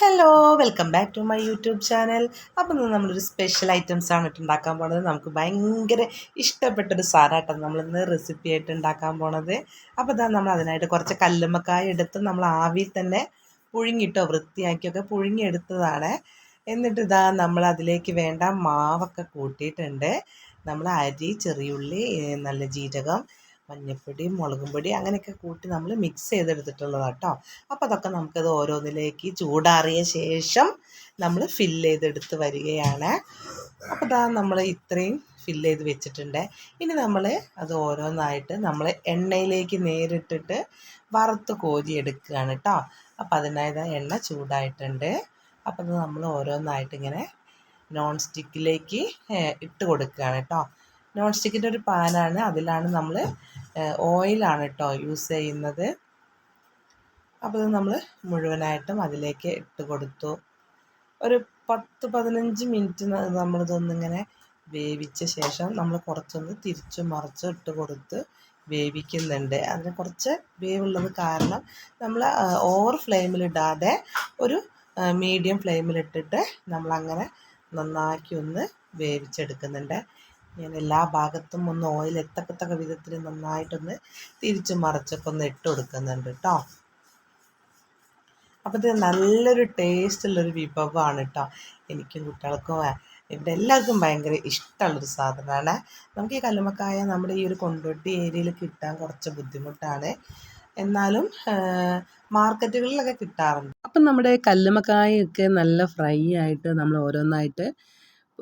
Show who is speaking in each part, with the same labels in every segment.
Speaker 1: Hello welcome back to my YouTube channel. അപ്പോൾ ഇന്ന് നമ്മളൊരു സ്പെഷ്യൽ ഐറ്റംസാണ് ഉണ്ടാക്കാൻ പോണത്. നമുക്ക് ഭയങ്കര ഇഷ്ടപ്പെട്ടൊരു സാധനമായിട്ടാണ് നമ്മളിന്ന് റെസിപ്പി ആയിട്ട് ഉണ്ടാക്കാൻ പോണത്. അപ്പോൾ ഇതാ നമ്മൾ അതിനായിട്ട് കുറച്ച് കല്ലുമ്മക്കായ എടുത്ത് നമ്മൾ ആവിയിൽ തന്നെ പുഴുങ്ങിയിട്ടോ വൃത്തിയാക്കിയൊക്കെ പുഴുങ്ങിയെടുത്തതാണ്. എന്നിട്ട് ഇതാ നമ്മൾ അതിലേക്ക് വേണ്ട മാവൊക്കെ കൂട്ടിയിട്ടുണ്ട്. നമ്മൾ അരി, ചെറിയുള്ളി, നല്ല ജീരകം, മഞ്ഞൾപ്പൊടി, മുളകും പൊടി അങ്ങനെയൊക്കെ കൂട്ടി നമ്മൾ മിക്സ് ചെയ്തെടുത്തിട്ടുള്ളതാണ് കേട്ടോ. അപ്പോൾ അതൊക്കെ നമുക്കത് ഓരോന്നിലേക്ക് ചൂടാറിയ ശേഷം നമ്മൾ ഫില്ല് ചെയ്തെടുത്ത് വരികയാണ്. അപ്പോൾ ഇതാ നമ്മൾ ഇത്രയും ഫില്ല് ചെയ്ത് വെച്ചിട്ടുണ്ട്. ഇനി നമ്മൾ അത് ഓരോന്നായിട്ട് നമ്മൾ എണ്ണയിലേക്ക് നേരിട്ടിട്ട് വറുത്ത് കോരി എടുക്കുകയാണ് കേട്ടോ. അപ്പോൾ അതിനായത് എണ്ണ ചൂടായിട്ടുണ്ട്. അപ്പോൾ അത് നമ്മൾ ഓരോന്നായിട്ട് ഇങ്ങനെ നോൺ സ്റ്റിക്കിലേക്ക് ഇട്ട് കൊടുക്കുകയാണ് കേട്ടോ. നോൺ സ്റ്റിക്കിൻ്റെ ഒരു പാനാണ്, അതിലാണ് നമ്മൾ ഓയിലാണ് കേട്ടോ യൂസ് ചെയ്യുന്നത്. അപ്പോൾ ഇത് നമ്മൾ മുഴുവനായിട്ടും അതിലേക്ക് ഇട്ട് കൊടുത്തു. ഒരു 10-15 മിനിറ്റ് നമ്മളിതൊന്നിങ്ങനെ വേവിച്ച ശേഷം നമ്മൾ കുറച്ചൊന്ന് തിരിച്ചും മറിച്ചും ഇട്ട് കൊടുത്ത് വേവിക്കുന്നുണ്ട്. അതിന് കുറച്ച് വേവുള്ളത് കാരണം നമ്മൾ ഓവർ ഫ്ലെയിമിലിടാതെ ഒരു മീഡിയം ഫ്ലെയിമിലിട്ടിട്ട് നമ്മളങ്ങനെ നന്നാക്കി ഒന്ന് വേവിച്ചെടുക്കുന്നുണ്ട്. ഞാൻ എല്ലാ ഭാഗത്തും ഒന്ന് ഓയിൽ എത്തക്കത്തക്ക വിധത്തിൽ നന്നായിട്ടൊന്ന് തിരിച്ചും മറിച്ചൊക്കെ ഒന്ന് ഇട്ട് കൊടുക്കുന്നുണ്ട് കേട്ടോ. അപ്പോൾ ഇത് നല്ലൊരു ടേസ്റ്റുള്ളൊരു വിഭവമാണ് കേട്ടോ. എനിക്കും കുട്ടികൾക്കും ഇവിടെ എല്ലാവർക്കും ഭയങ്കര ഇഷ്ടമുള്ളൊരു സാധനമാണ്. നമുക്ക് ഈ കല്ലുമ്മക്കായ നമ്മുടെ ഈ ഒരു കൊണ്ടോട്ടി ഏരിയയിൽ കിട്ടാൻ കുറച്ച് ബുദ്ധിമുട്ടാണ്, എന്നാലും മാർക്കറ്റുകളിലൊക്കെ കിട്ടാറുണ്ട്. അപ്പം നമ്മുടെ കല്ലുമ്മക്കായൊക്കെ നല്ല ഫ്രൈ ആയിട്ട് നമ്മൾ ഓരോന്നായിട്ട്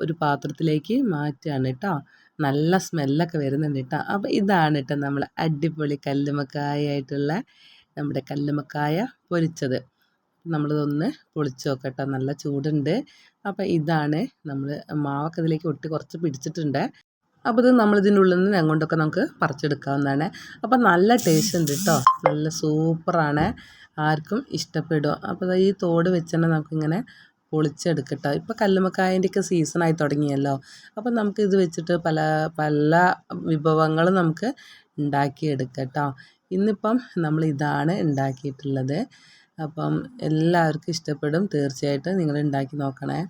Speaker 1: ഒരു പാത്രത്തിലേക്ക് മാറ്റുകയാണ് കേട്ടോ. നല്ല സ്മെല്ലൊക്കെ വരുന്നുണ്ട് കേട്ടോ. അപ്പോൾ ഇതാണ് കേട്ടോ നമ്മൾ അടിപൊളി കല്ലുമ്മക്കായായിട്ടുള്ള നമ്മുടെ കല്ലുമ്മക്കായ പൊരിച്ചത്. നമ്മളിതൊന്ന് പൊളിച്ച് നോക്കട്ടോ, നല്ല ചൂടുണ്ട്. അപ്പോൾ ഇതാണ് നമ്മൾ മാവൊക്കെ ഇതിലേക്ക് ഒട്ടി കുറച്ച് പിടിച്ചിട്ടുണ്ട്. അപ്പോൾ ഇത് നമ്മളിതിൻ്റെ ഉള്ളിൽ നിന്ന് അങ്ങോട്ടൊക്കെ നമുക്ക് പറിച്ചെടുക്കാവുന്നതാണ്. അപ്പോൾ നല്ല ടേസ്റ്റ് ഉണ്ട് കേട്ടോ, നല്ല സൂപ്പറാണ്, ആർക്കും ഇഷ്ടപ്പെടും. അപ്പോൾ ഈ തോട് വെച്ച് തന്നെ നമുക്കിങ്ങനെ പൊളിച്ചെടുക്കട്ടോ. ഇപ്പോൾ കല്ലുമ്മക്കായൻ്റെയൊക്കെ സീസണായി തുടങ്ങിയല്ലോ. അപ്പം നമുക്ക് ഇത് വെച്ചിട്ട് പല പല വിഭവങ്ങളും നമുക്ക് ഉണ്ടാക്കിയെടുക്കട്ടോ. ഇന്നിപ്പം നമ്മൾ ഇതാണ് ഉണ്ടാക്കിയിട്ടുള്ളത്. അപ്പം എല്ലാവർക്കും ഇഷ്ടപ്പെടും, തീർച്ചയായിട്ടും നിങ്ങൾ ഉണ്ടാക്കി നോക്കണേ.